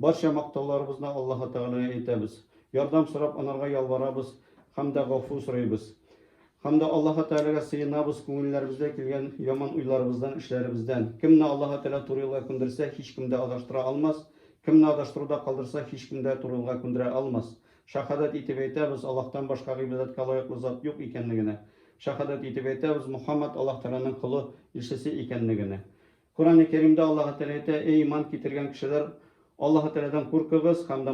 Barcha maqtovlarimizni Alloh taolaga aytamiz. Yordam so'rab anarga yalvaramiz hamda g'afur so'raymiz. Hamda Alloh taolaga sığınabız ko'ngillarımızda kelgan yomon uylarimizdan, ishlarimizdan. Kimni Alloh taolo to'g'ri yo'lga ko'ndirsa, hech kimda adashtira olmas. Kimni adashtiruvda qoldirsa, hech kimda to'g'ri yo'lga ko'ndira olmas. Shahodat etib aytamiz, Allohdan boshqa ibodatga loyiqli zot yo'q ekanligini. Shahodat etib aytamiz, Muhammad Alloh taolaning quli, elchisi ekanligini. Qur'oni Karimda Alloh taolo aytadi: "Ey iymon keltirgan kishilar, Alloh taoladan qo'rqingiz hamda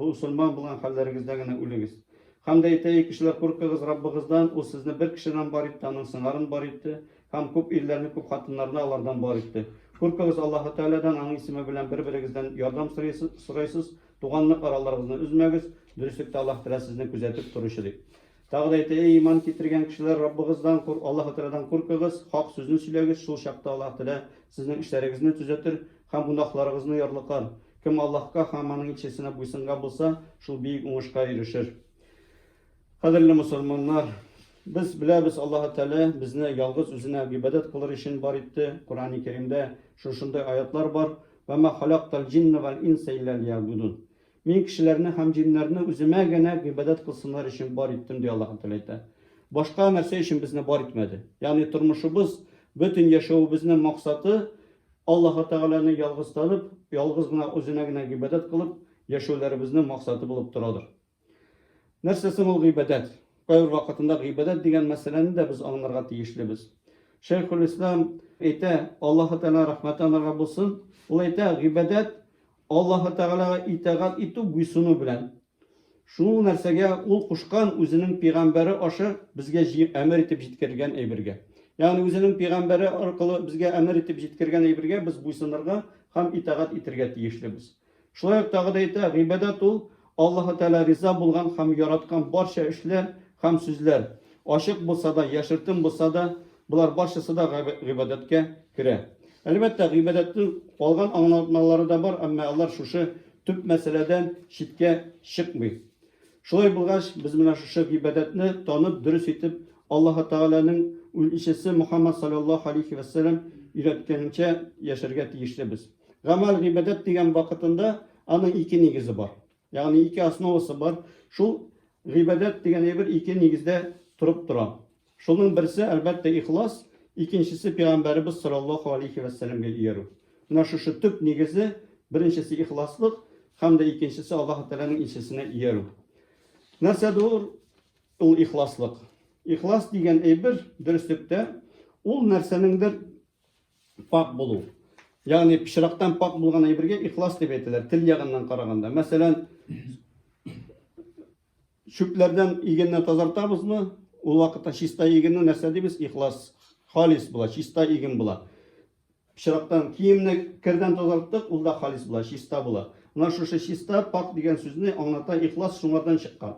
musulmon bo'lgan hollaringizdagina o'lingiz." Hamda ey kishilar qo'rqingiz Robbingizdan, u sizni bir kishidan bor etdi, uning sing'arini bor etdi, ham ko'p erlarni, ko'p xotinlarni ulardan bor etdi. Qo'rqingiz Alloh taoladan, uning ismi bilan bir-biringizdan yordam so'raysiz, tuganlik oralaringizni uzmagiz, durustlikda Alloh taolo sizni kuzatib turishidir. Tağda ey iman keltirgan kishilar, Robbingizdan Alloh taoladan qo'rqingiz, haq so'zni so'ylagiz, shu chaqda Alloh taolo sizning ishlaringizni tuzatir, ham gunohlaringizni yorliqar. Kim Allohga ham uning elchisine bo'ysungan bo'lsa, shu buyuk o'ngishga erishir. Qadrli musulmonlar, biz bilamiz Alloh taolo bizni yolg'iz o'zine ibodat qilar uchun bor etdi. Qur'oni Karimda shunday oyatlar bor: "Va ma xalaqtal jinna val insa illa liya'budun." Men kishilarni ham jinlarni o'zimagina ibodat qilsinlar uchun bor etdim diye Alloh taolo aytadi. Boshqa narsa uchun bizni bor etmadi. Ya'ni turmushimiz, butun yashashimizning maqsadi Alloh taoloni yolg'iz tanib, yolg'izgina o'zinagina ibodat qilib yashashlarimizni maqsadi bo'lib turadir. Narsasi bu ibodat. Qayr vaqtida ibodat degan masalani da biz anlarga tegishlimiz. Shayxul Islom aytadi, Alloh taolo rahmatlanarga bo'lsin, u aytadi, ibodat Alloh taolaga itoat etib bo'ysunu bilan shu narsaga ul qo'shgan o'zining payg'ambari osha bizga amr etib yetkazgan aybirga. Ya'ni o'zining payg'ambari orqali bizga amr etib yetkazgan aybirga biz bo'ysunarga ham itoat etirga tegishlimiz. Shunday taqdirda aytadi, ibodat u Alloh taolo rizo bo'lgan ham yaratgan barcha ishlar ham so'zlar, oshiq bo'lsa da, yashirtin bo'lsa da, bular barchasi da ibodatga kiradi. Elbette ibadatning qolgan anlatmaları da var, ama onlar şu tüp meseleden şitke çıkmıyor. Şolay bulgaç biz buna şu ibadatni tanıp dürüst etip Allah Teala'nın elçisi Muhammed sallallahu aleyhi ve sellem üretkenince yaşarga tegishli biz. Gamal ibadat degan vaqtında onun iki negizi var. Yani iki asnovasi var. Şu ibadat degan bir iki negizde turib turadi. Şunun birisi elbette ihlas. İkincisi Peygamberimiz sallallahu aleyhi ve sellem'e iyeru. Buna şu tüp negizi, birincisi ihlaslık, hem de ikincisi Allah Teala'nın elçisine iyeru. Nersedir o ihlaslık? İhlas degen bir dürüstlükte ol nersenindir pak bulu. Yani pişiraktan pak bulgan birge ihlas deb aytilar, til yağından qaraganda. Mesela şüplerden iğenden tazartabız mı? O vakitte şista iğenden nerse deymiz? İhlas. Halis bula, şista iğin bula. Pişiraktan kiyimni kirden tozarttık, o da halis bula, şista bula. Buna şu şista pak degen sözünü anlata, ihlas şunlardan çıkan.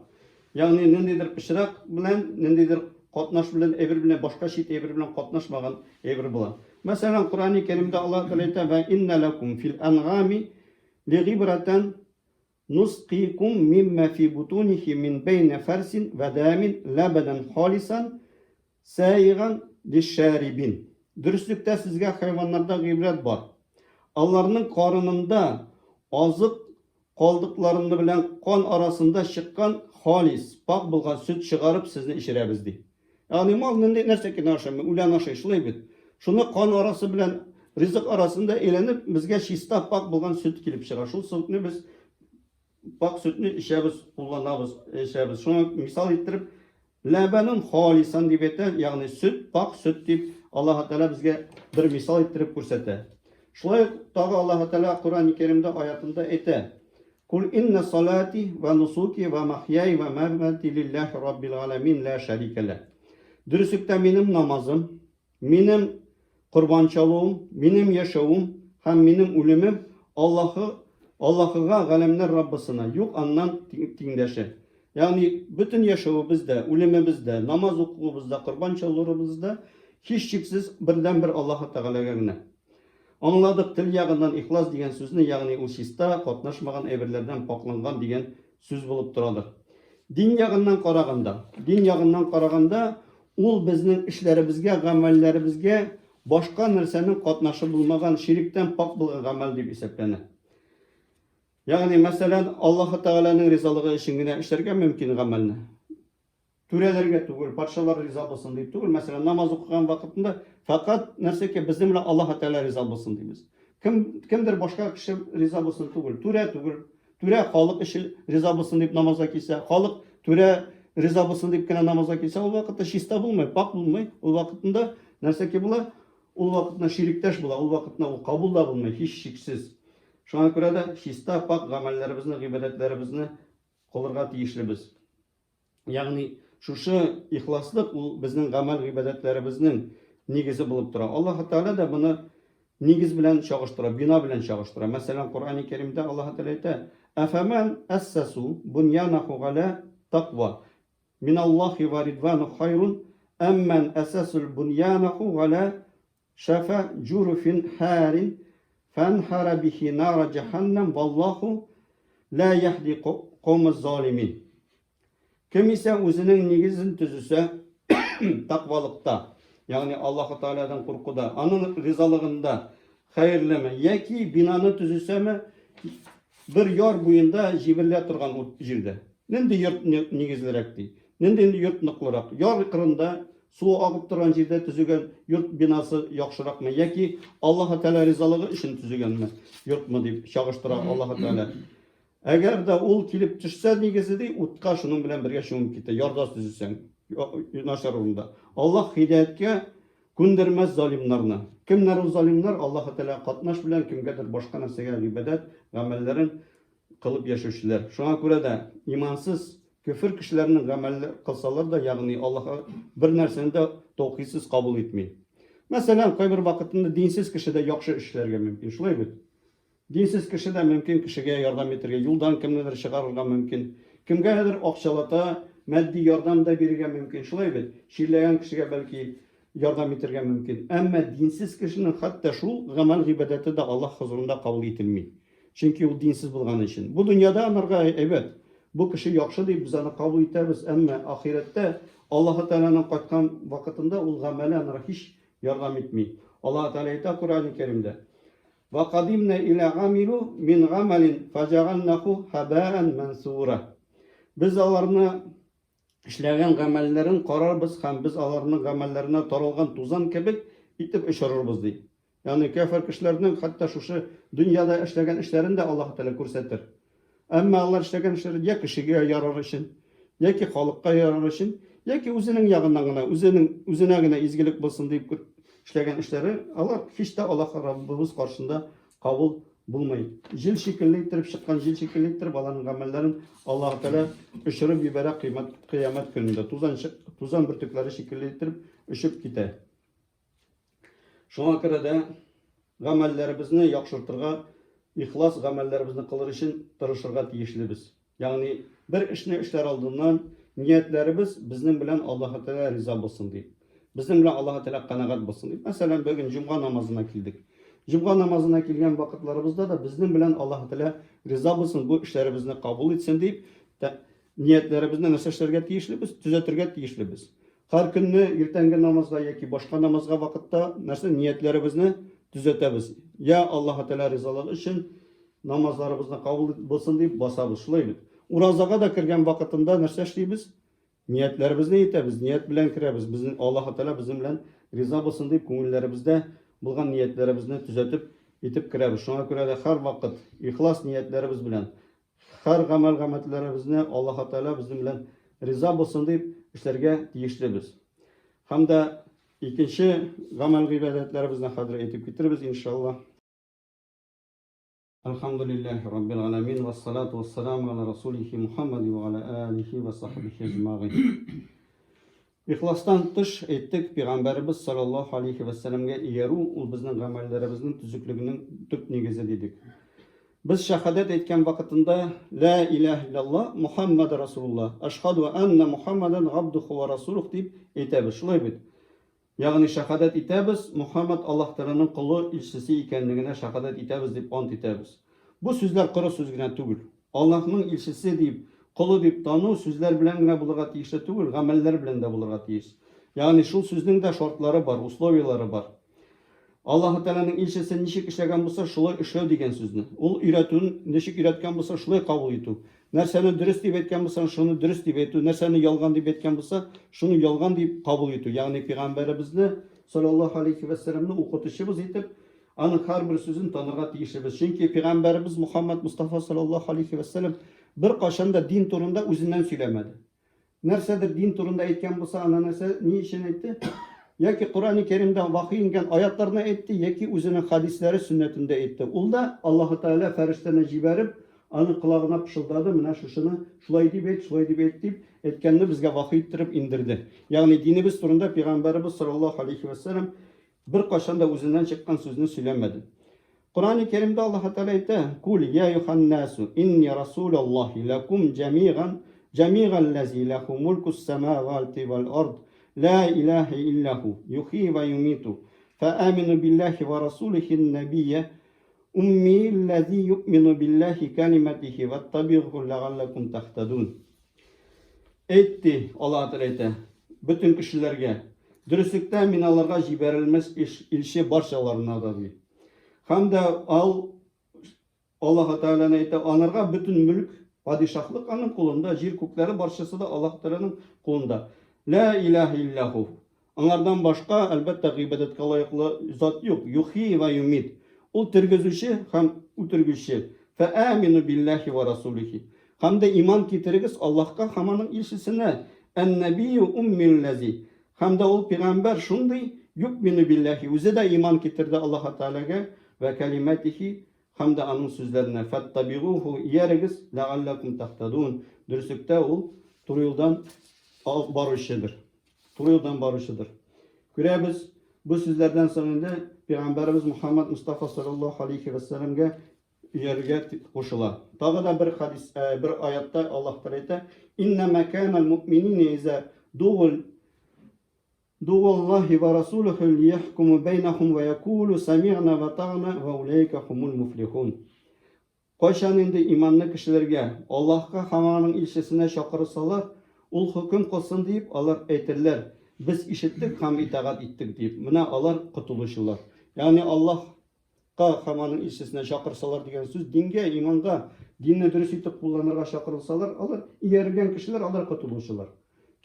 Yani nendedir pişirak bilen, nendedir qatnaş bilen, evir bilen, başka şit evir bilen qatnaşmagan evir bula. Mesela Kur'an-ı Kerim'de Allah Teala ve inna lakum fil an'ami li gibratan nusqikum mimma fi butunihi min beyne fersin ve damin labadan halisan sayigan lişşaribin. Dürüstlükte sizge hayvanlarda ibret var. Allah'ın karnında azık kaldıklarını bilen kan arasında çıkan halis, bak bulgan süt çıkarıp sizni işirebizdi. Yani mal nerse ki naşamı, ulan naşay şulay bit. Şunu kan arası bilen rızık arasında eğlenip bizge şista bak bulgan süt kilip çıkar. Şu sütünü biz bak sütünü işebiz, kullanabız, işebiz. Şunu misal ettirip Labanun halisan deb aytadi, ya'ni süt, pak süt deb Alloh taolo bizga bir misol ettirib ko'rsatadi. Shunday tog'i Alloh taolo Qur'oni Karimda oyatida aytadi: "Kul inna salati va nusuki va mahyaya va mamati lillahi robbil alamin la sharika la." Dürüstlükte benim namazım, benim qurbanchaligim, benim yaşavım, ham benim ölümüm Allah'a alemler Rabbisine yok andan tengdashi. Yani bütün yaşamımızda, ölümümüzde, namaz okuyumuzda, kurbançalarımızda hiç şüphesiz birden bir Allah-u Teala'ya. Anladık til yağından ihlas diyen sözünü, yani o şista katnaşmagan evirlerden paklangan diyen söz bulup duradır. Din yağından qaraganda, ol bizning işlerimizge, amellerimizge başka narsenin katnaşı bulmagan, şirikten pak bulgan amel deb hisoblanadi. Yani mesela Allah Teala'nın rızalығы için gene işlerge mümkün gamelni. Türelerge tugul, parçalar rıza olsun deyip tugul. Mesela namaz okuyan vakitinde fakat nerse ki bizim bilen Allah Teala rıza olsun deyimiz. Kimdir başka kişi rıza olsun tugul. Türe halk işi rıza olsun deyip namaza kilse, halk türe rıza olsun deyip gene namaza kilse, o vakitte şista bulmay, pak bulmay. O vakitinde nerse ki bula, o vakitinde şirikteş bula, o vakitinde o kabul da bulmay, hiç şiksiz. Şuna göre de şista pak amellerimizni, ibadetlerimizni kılırga tiyişlibiz. Yani şu ihlaslık bizning amel ibadetlerimizning negizi bulup dura. Allah Teala da bunu negiz bilen çağıştıra, bina bilen çağıştıra. Mesela Kur'an-ı Kerim'de Allah Teala ayet: "Efemen assasu bunyanahu ala takva min Allahi ve ridvanu hayrun emmen assasul bunyanahu ala şafa jurufin harin fenhara bihi nara cehennem vallahu la yahdi kavmez zalimin." Kim ise özünün negizini tüzüse takvalıkta, yani Allah Teala'dan korkuda, onun rızalığında hayırlama, ya ki binanı tüzüse mi bir yar boyunda jiberle turgan jirde. Nende yurt negizlerekti, nende yurt nıklırak, yar kırında su akıp turan jirde tüzügen yurt binası yakşırak mı, ya ki Allah Teala rızalığı için tüzügen mi, yurt mu deyip çağıştırak Allah Teala. Eğer de ol kilip düşse negizide utqa şunun bilen birge şunun kite yardas düzüsen naşar orunda. Allah hidayetke kundirmez zalimlerine. Kimler o zalimler? Allah Teala katnaş bilen kimgedir başka narsege ibadet amellerin kılıp yaşaşılar. Şuna göre de imansız küfür kişilerinin ameller kılsalar da yani Allah'a bir narsani de tavhidsiz kabul etmeyin. Mesela kayber vakitinde dinsiz kişi de yaxşı işlerge mümkün. Şulay bit. Dinsiz kişi de mümkün kişiye yardım etirge, yoldan kimler çıkarırga mümkün. Kimgedir akçalata, maddi yardım da birge mümkün. Şulay bit. Şirleyen kişiye belki yardım etirge mümkün. Ama dinsiz kişinin hatta şu gamel ibadeti de Allah huzurunda kabul etilmiyor. Çünkü o dinsiz bulgan için. Bu dünyada onlarga evet, bu kişi yaxşı deyip biz onu kabul etiriz. Ama ahirette Allah Teala'nın katkan vakitinde o gamele onlara hiç yardım etmiyor. Allah Teala ayet Kur'an-ı Kerim'de. وَقَدِمْنَا إِلَى عَمِلُوا مِنْ عَمَلٍ فَجَعَلْنَهُ هَبَاءً مَنْثُورًا. Biz alarını işleyen gamellerin kararız hem biz alarının gamellerine taralgan tuzan kebek itip işarırız deyip. Yani kafir kişilerinin hatta şu dünyada işleyen işlerini de Allah Teala görsetir. Ama Allah işleyen işleri ya kişiye yarar için, ya ki halkka yarar için, ya ki özünün yağından gına, özüne gına izgilik bulsun deyip işleyen işleri Allah hiç de Allah Rabbimiz karşısında kabul bulmayı. Jil şekillendirip çıkan jil şekillendirip alanın amellerin Allah Teala ışırıp bibere kıyamet gününde tuzan bir tükleri şekillendirip ışıp gider. Şuna göre de amellerimizni yakşırtırga, ihlas amellerimizni kılır için tırışırga tiyişlibiz. Yani bir işini işler aldığından niyetlerimiz bizim bilen Allah Teala rıza olsun deyip. Bizim bilen Allah Teala kanagat olsun deyip. Mesela bugün Cuma namazına kildik. Cuma namazına kilgen vakitlerimizde de bizim bilen Allah Teala rıza olsun, bu işlerimizni kabul etsin deyip niyetlerimizni nasıl işlerge tiyişlibiz, düzeltirge tiyişlibiz. Her günü ertengi namazga yoki boshqa namazga vaqtda narsa niyatlarimizni tuzatamiz. Ya Allah Teala rizolig'i uchun namozlarimizni qabul bo'lsin deb bosamiz. Shunday. Urozaga da kirgan vaqtida narsa ishlaymiz. Niyatlarimizni aytamiz, niyat bilan kiramiz. Bizni Alloh Teala bizim bilan rizo bo'lsin deb ko'ngillarimizda bo'lgan niyatlarimizni tuzatib yetib kiramiz. Shunga ko'ra har vaqt ixlos niyatlarimiz bilan har amallarimizni Alloh Teala bizim bilan rizo bo'lsin deb işlerge tiyişlibiz. Hem de ikinci gamel ibadetlerimizni hadir etip bitiririz inşallah. Elhamdülillahi Rabbil alemin ve salatu ve selamu ala Resulihi Muhammed ve ala alihi ve sahbihi ecma'in. İhlastan dış ettik Peygamberimiz sallallahu aleyhi ve sellem'e yeru bizning gamellerimizin tüzüklüğünün tüp negizi dedik. Biz şehadet etken vakitinde La ilahe illallah Muhammed Resulullah Eşhedü enne Muhammeden abduhu ve rasuluh deyip etemiz. Şulay bit. Yani şehadet etemiz Muhammed Allah Teala'nın kulu ilçisi ikenliğine şehadet etemiz deyip ant etemiz. Bu sözler kuru sözgüne tügül. Allah'ın ilçisi deyip kulu deyip tanı sözler bilen gine bulurga tiyişli tügül. Gameller bilen de bulurga tiyiş. Yani şu sözün de şartları var, usloviyaları var. Аллаһ Тәгаләнең илчесе ничек эшләгән булса, шулай эшләү дигән сүзне. Ул өйрәтүен ничек өйрәткән булса, шулай кабул итү. Нәрсәне дөрес дип әйткән булса, шуны дөрес дип әйтү. Нәрсәне ялган дип әйткән булса, шуны ялган дип кабул итү. Ягъни Пәйгамбәребезне саллаллаһу алейхи ва салламны укытучыбыз итеп, аның һәрбер сүзен танырга тиешлебез. Чөнки Пәйгамбәребез Мухаммад Мустафа саллаллаһу алейхи ва саллям бер кашан да дин турында үзеннән сөйләмәде. Нәрсәдер дин турында әйткән булса, аны нәрсә ни өчен әйтте? Яки Коръән-и Кәримдә вахый ингән аятларны әйтте, яки үзенең хадисләре сөннәтендә әйтте. Ул да Аллаһ Тәгалә фәрештәне җибәреп, аны колагына пышылдады, менә шушыны шулай дип әйт дип әйткәнне безгә вахый иттереп индерде. Ягъни динебез турында Пәйгамбәребез саллаллаһу алейхи ва саллям бер кашан да үзеннән чыккан сүзне сөйләмәде. Коръән-и Кәримдә Аллаһ Тәгалә әйтә: "Кул я юханнасу инни расулаллаһи лакум джамиган лази лаху мулкус самавати вал ард لا إله إلا هو يحيي ويميت فآمنوا بالله ورسوله النبي أمي الذي يؤمن بالله كلمته واتبعوه لعلكم تهتدون." Әйтте, Аллаһ Тәгалә әйтә, bütün кешеләргә, дөреслектә мин аларга җибәрелмәс илче барчаларына да ди. Һәм дә Аллаһ Тәгалә әйтә, анарга bütün мөлк, падишаһлык аның кулында, җир күкләре барчасы да Аллаһ Тәгаләнең кулында. La ilahe illahu. Аңардан башка әлбәттә гыйбадәткә лаеклы зат юк. Юхи ва юмит. Ул тергезүче һәм үтергүче. Фаамину биллахи ва расулихи. Һәм дә иман китерегез Аллаһка һәм аның илчесенә. Ан-набию уммил лази. Һәм дә ул пәйгамбәр шундый юкмину биллахи. Үзе дә иман китерде Аллаһ Тәгаләгә ва калиматихи һәм дә аның сүзләренә. Фаттабигуху иярегез лааллакум тахтадун. Дөреслектә ул туры юлдан barışıdır. Doğru yoldan barışıdır. Görəbiz bu sözlərdən sonra Peyğəmbərimiz Muhammed Mustafa sallallahu aleyhi ve sellem'ə yergə qoşular. Daha da bir hadis, bir ayətdə Allah təala "İnnəmə kânel mu'minîne izə du'allahi ve rasuluhu liyahkumu beynəhum ve yekulu sami'na ve ta'na ve uleyke humul muflihun." Qayşan indi imanlı kişilərə Allahqa һәм аның илчесенә чакырсалар, ул хөкем кылсын дип, алар әйтерләр, без ишеттек һәм итагать иттек дип. Менә алар кутылучылар. Ягъни Аллаһка һәм аның илчесенә чакырсалар дигән сүз, дингә, иманга, динне дөрес итеп кулланырга чакырсалар, алар ияргән кешеләр, алар кутылучылар.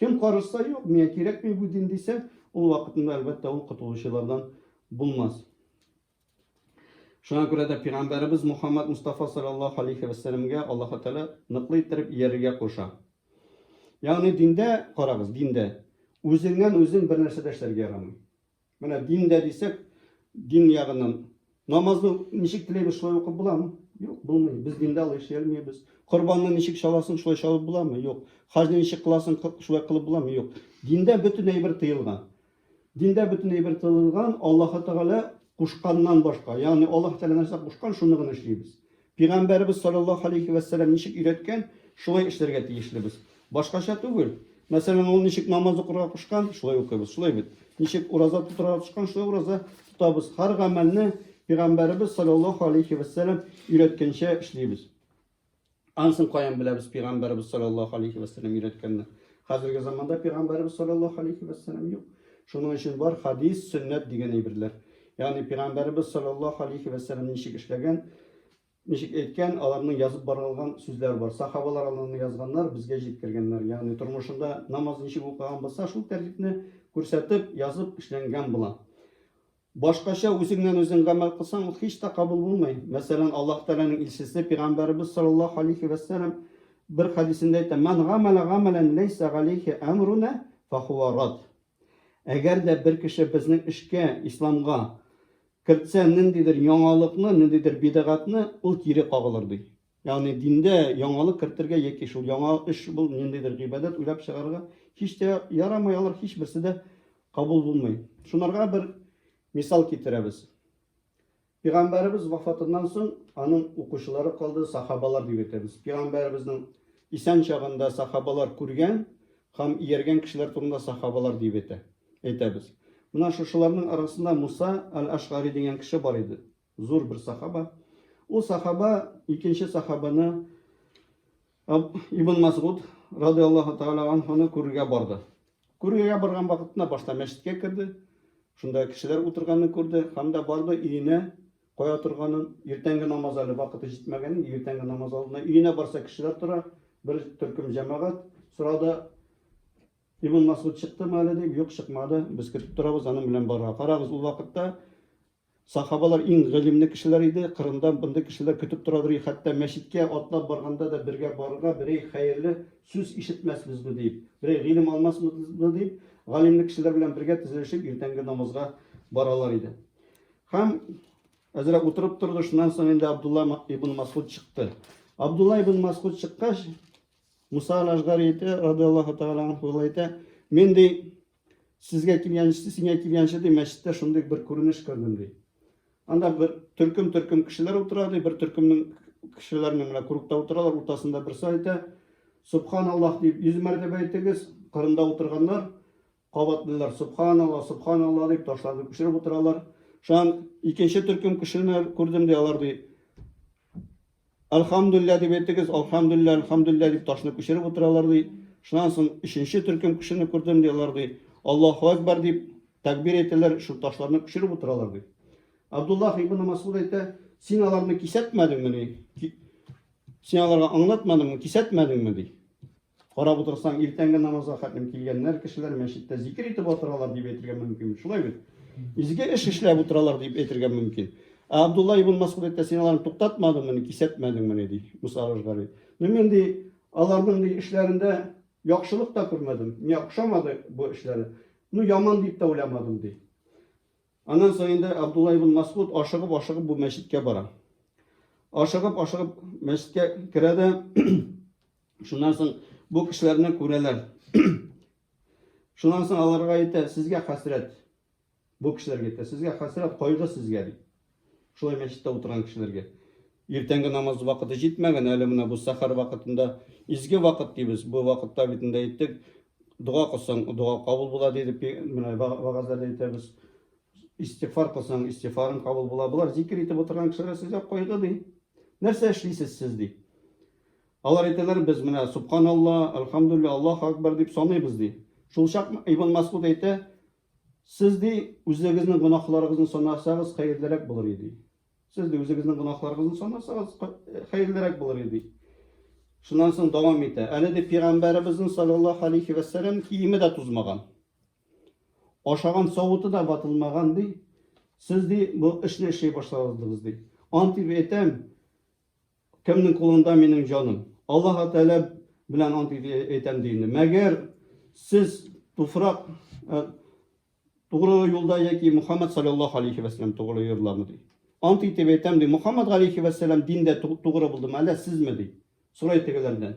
Кем карыса, юк, миңа кирәкми бу дин дисә, ул вакытында әлбәттә ул кутылучылардан булмас. Шуңа күрә дә Пәйгамбәребез Мухаммад Мустафа саллаллаһу алейхи ва салламга Аллаһ Тәгалә ныклы иттереп ияргә куша. Ягъни диндә, карагыз, диндә үзеңнән үзең бер нәрсә дә эшләргә ярамый. Менә диндә дисәк, дин ягыннан намазны ничек теләйбез шулай укып буламы? Юк, булмый. Без диндә алай эшләй алмыйбыз. Корбанны ничек чаласың шулай чалып буламы? Юк. Хаҗны ничек кыласың шулай кылып буламы? Юк. Диндә бөтен әйбер тыелган. Диндә бөтен әйбер тыелган, Аллаһ Тәгалә кушканнан башка. Ягъни Аллаһ Тәгалә нәрсә кушкан, шуны гына эшлибез. Пәйгамбәребез саллаллаһу алейхи ва саллям ничек өйрәткән, шулай эшләргә тиешлебез. Башкача түгел. Мәсәлән, ул ничек намаз укырга кушкан, шулай укыбыз, шулай бит. Ничек ураза тутырга кушкан, шулай ураза тутабыз. Һәр гамәлне Пәйгамбәребез саллаллаһу алейхи ва саллям өйрәткәнчә эшлибез. Ансын каян беләбез Пәйгамбәребез саллаллаһу алейхи ва саллям өйрәткәнне? Хәзерге заманда Пәйгамбәребез саллаллаһу алейхи ва саллям юк. Шуның өчен бар хадис, сөннәт дигән әйберләр. Ягъни Пәйгамбәребез саллаллаһу алейхи ва саллям ничек эшләгән, ничек әйткән, аларның язып барылган сүзләр бар. Сахабалар аларны язганнар, безгә җиткергәннәр. Ягъни тормышында намаз ничек укыган булса, шул тәртипне күрсәтеп, язып эшләнгән була. Башкача үзеңнән үзең гамәл кылсаң, ул һич тә кабул булмый. Мәсәлән, Аллаһ Тәгаләнең илчесе Пәйгамбәребез саллаллаһу алейхи ва саллям bir hadisinde aytdı: "Men gamala gamalan leysa alayhi amruna fahuwa rad." Eğer de bir kişi bizning ishga, islomga kiritsa, nindidir yangilikni, nindidir bid'atni, ul kiri qagılır di. Yani dinde yangilik kiritirge yoki shu yangi ish bu nindidir ibodat uylab chiqarga hech de yaramay, alır, hech birisi de qabul bo'lmaydi. Shunlarga bir misal keltiramiz. Peygamberimiz vafatından so'ng aның o'quvchilari qoldi, sahobalar deb aytamiz. Peygamberimizning isen chog'ida sahobalar ko'rgan ham yergan kishilar turunda sahobalar deb aytamiz. Buna shularning arasında Musa al-Ash'ari degan kishi bor edi. Zo'r bir sahoba. O sahoba ikkinchi sahobani Ibn Mas'ud radhiyallohu ta'ala anhuni ko'rga bordi. Ko'rga borgan vaqtida boshda masjidga kirdi. Şunda kişiler oturganını gördü. Hamda bardı үйüne koya turganın ertengi namaz alı vakıtı jitmegeni ertengi namaz aldığında үйüne barsa kişiler tura bir türküm cemaat sırada İbn Masud çıktı mı öyle deyip yok çıkmadı. Biz kirip turabız anın bilen barga. Karagız ul vakıtta sahabalar en ilimli kişiler idi. Kırımdan bunda kişiler kütüp turadır. Hatta meşitke atlap barganda da birge barga birey hayırlı söz işitmez mi deyip, birey ilim almaz mı deyip, galimli kişiler bilen birge tizilişip ertengi namazga baralar idi. Hem azra oturup durdu. Şundan sonra indi Abdullah ibn Masud çıktı. Abdullah ibn Masud çıkkaş Musa al-Ashgari radıyallahu ta'ala anhu ayta men de sizge kelganishda senga kelganishda masjidda shunday bir ko'rinish ko'rdim deydi. Anda bir türküm kişiler oturardı, bir türkümün kişilerinin bilan kurukta oturarlar, ortasında birisi ayta Subhanallah deyip 100 mertebe aytınız, kırında oturganlar qavatlılar Subhanallah, Subhanallah deyip taşlarını pişirip oturarlar. Şu an ikinci türküm kişilerini gördüm diyorlardı. Elhamdülillah deyip aytınız, Elhamdülillah, Elhamdülillah deyip taşını pişirip oturarlardı. Şundan sonra üçüncü türküm kişilerini gördüm diyorlardı. Allahu Ekber deyip tekbir ettiler, şu taşlarını pişirip oturarlardı. Abdullah ibn Masud ayta, sen alarını kisetmedin mi? Sen alarga anlatmadın mı, kisetmedin mi? Qarab otursan, ertengi namazga qatnab kelganlar kişiler meşitte zikir etib oturarlar deb aytgan mumkin. Shulay bit. Izge ish ishlab oturarlar deb aytgan mumkin. Abdullah ibn Masud ayta, sen alarni to'xtatmadingmi, kisetmedingmi deydi. Musa al-Ashgari. Men de alarning ishlarida yaxshilik da ko'rmadim. Menga o'xshamadi bu ishlari. Uni yomon deb de o'ylamadim deydi. Ondan sonra Abdullah ibn Masud aşıgıp bu meşitke bara. Aşıgıp meşitke kiredi. Şundan sonra bu kişilerini göreler. Şundan sonra alarga ayta, sizge hasret. Bu kişilerge ayta, sizge hasret koydu sizge deydi. Şulay meşitte oturan kişilerge. Ertengi namaz vakıtı jetmegen, әлі мына bu sahar vakıtında izgi vakıt deymiz. Bu vakıtta bitinde ayttık. Dua kılsan dua kabul болады deyip vaazlarda aytamiz. İstiğfar kılsan istiğfarın kabul bola. Bular zikir etip oturgan kişiler sizge koydu deydi. Нәрсе эшлисез siz deydi. Алар aytadilar, biz mına Subhanallah, Elhamdülillah, Allahu Ekber deyip sanıyız deydi. Şul şak İbn Masud ayta, siz de o'zingizning gunohlaringizni sanarsangiz xayrliroq bo'lar edi. Siz de o'zingizning gunohlaringizni sanarsangiz xayrliroq bo'lar edi. Shundan so'ng davom etdi. Ana de payg'ambarimizning sallallohu alayhi vasallam kiyimi de tuzmagan. Oşağan sovutu da batılmagan deydi. Siz de bu ishni ishlay boshladingiz deydi. Antib etem, kimning qo'lida mening jonim. Alloh Taala bilan antib etem deydi. Magar siz tufraq to'g'ri yo'lda yoki Muhammad sallallohu alayhi vasallam to'g'ri yo'llarmi deydi. Antib etem deydi. Muhammad alayhi vasallam dinde to'g'ri bo'ldimi, ala sizmi deydi. So'raydiganlardan.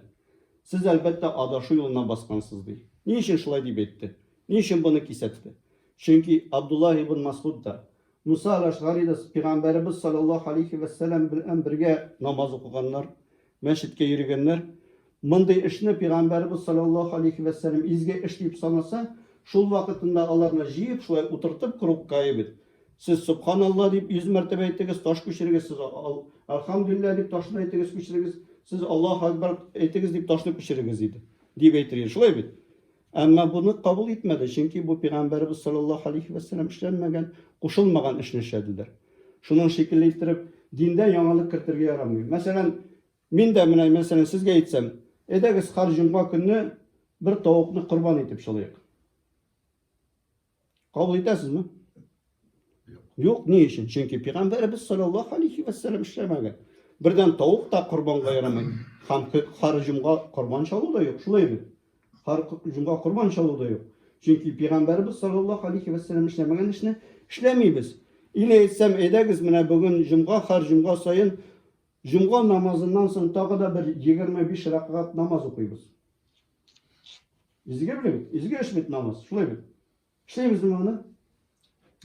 Siz albatta adashu yo'luna bosgansiz deydi. Niçin shulay deb aytdi? Niçin bunu kisetdi? Çünkü Abdullah ibn Masud da Musa al-Ashgari da Peygamberimiz sallallahu aleyhi ve sellem bilen birge namaz okuganlar, meşitke yürügenler. Bunday işini Peygamberimiz sallallahu aleyhi ve sellem izge işleyip sanasa, şul vakitinde Allah'ına jiyip şulay oturtup kurup kaybet. Siz Subhanallah deyip 100 mertebe ettiniz, taş kuşiriniz, siz Elhamdülillah deyip taşını ettiniz, kuşiriniz, siz Allahu Ekber ettiniz deyip taşını kuşiriniz idi. Deyip ettirir, şulay bit. Ama bunu kabul etmedi. Çünkü bu Peygamberimiz sallallahu aleyhi ve sellem işlenmegen, koşulmagan işini işlediler. Şunun şekilde ettirip dinden yanılık kırtırga yaramıyor. Mesela men de mesela sizge aytsam, edegiz har juma kunni bir tovuqni qurban etib şolayık. Kabul etesizmi? Yok. Ne için? Çünkü Peygamberimiz sallallahu aleyhi ve sellem işlemegen. Birden tovuq da qurbanga yaramaydi. Har juma qurban çalu da yok. Şulay mı? Har juma qurban çalu da yok. Çünkü Peygamberimiz sallallahu aleyhi ve sellem işlemegen işini işlemeybiz. İle etsem edegiz mine bugün juma har juma sayın juma namazından sonra tağı da bir 25 rakat namaz okuyuz. İzge bilemiz. İzge işbet namaz. Şulay bil. İşleyimiz mi onu?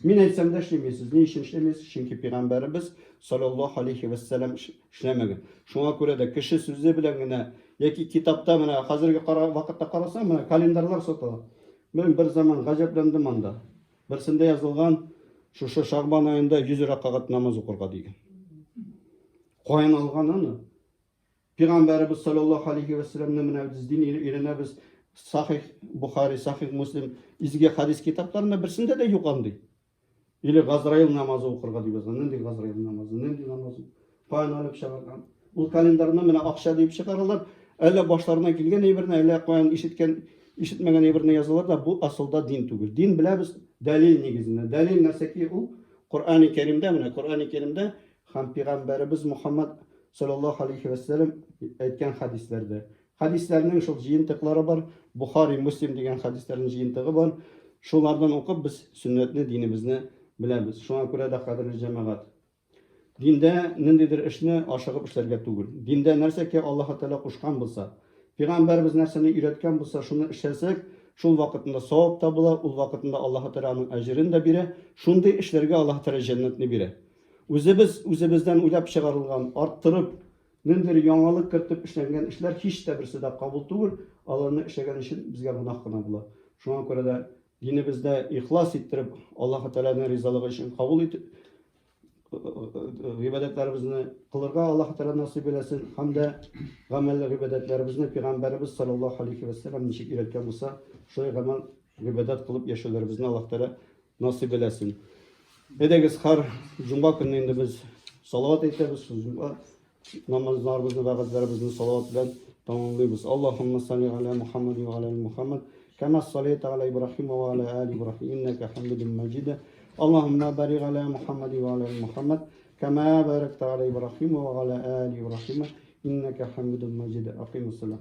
Men etsem de işlemeyesiz. Ne için işlemeyesiz? Çünkü Peygamberimiz sallallahu aleyhi ve sellem işlemegen. Şuna göre de kişi sözü bilen yoki kitapta mine hazırgi vakitte qarasam mine kalendarlar sotalar. Ben bir zaman gajaplandım anda. Birisinde yazılgan şu Şaban ayında 100 rakat namaz okurga degan. Qo'yin algan onu. Peygamberimiz sallallahu aleyhi ve sellem'nin mine biz din yerine biz Sahih Bukhari, Sahih Muslim izge hadis kitaplarında birisinde de yok andı. Или Газраил намазы оқырға деп жазған. Нендей Газраил намазы, нендей намазы. Қайын алып шығарған. Бұл календарына міне ақша деп шығаралар. Әлі башларына келген әйбіріне, әлі қайын ишетмәгән әйбіріне yazılар да, бұл асылда дин түгел. Дин біләбіз дәлил негізінде. Дәлил нәрсеки ул Құр'ан-ы Кәрімдә, міне Құр'ан-ы Кәрімдә һәм Пәйгамбәрбез Мухаммад саллаллаху алейхи ва саллям әйткән хадисләрдә. Хадисләрнең шул җыентыклары бар. Бухари, Муслим дигән хадисләрнең җыентыгы бар. Шулардан укып без сүннәтне, динебезне беләбез. Шуңа күрә дә кадерле җәмәгать. Диндә ниндидер эшне ашыгып эшләргә түгел. Диндә нәрсәкә Аллаһ Тәала кушкан булса, Пәйгамбәрбез нәрсәне өйрәткән булса, шуны эшләсәк, шул вакытында савап та була, ул вакытында Аллаһ Тәаланың әҗрен дә бирә, шундый эшләргә Аллаһ Тәала җәннәтне бирә. Үзебездән уйлап чыгарылган, арттырып, ниндидер яңалык кертеп эшләнгән эшләр һич тә берсе дә кабул түгел, аларны эшләгән өчен безгә гөнаһ кына була. Шуңа күрә дә динебездә ихлас иттереп, Аллаһ Тәаланың ризалыгы өчен кабул итеп гыйбадәтләребезне кылырга Аллаһ Тәала насыйп итсен, һәм дә гамәл гыйбадәтләребезне Пәйгамбәрбез саллаллаху алейхи ва саллям ничек өйрәткән булса, шулай гамәл гыйбадәт кылып яшәүләребезне Аллаһ Тәала насыйп итсен. Әйдәгез, һәр җомга көнне инде без салават әйтәбез, җомга намазларыбызны, вәгазьләребезне салават белән тәмамлыйбыз. Аллаһумма салли аля Мухаммад ва аля Мухаммад, кама саллайта аля Ибраһим ва аля али Ибраһим, иннaka Хамидум Маҗид. اللهم بارك على محمد وعلى محمد كما باركت على إبراهيم وعلى آل إبراهيم إنك حميد مجيد. أقيم الصلاة.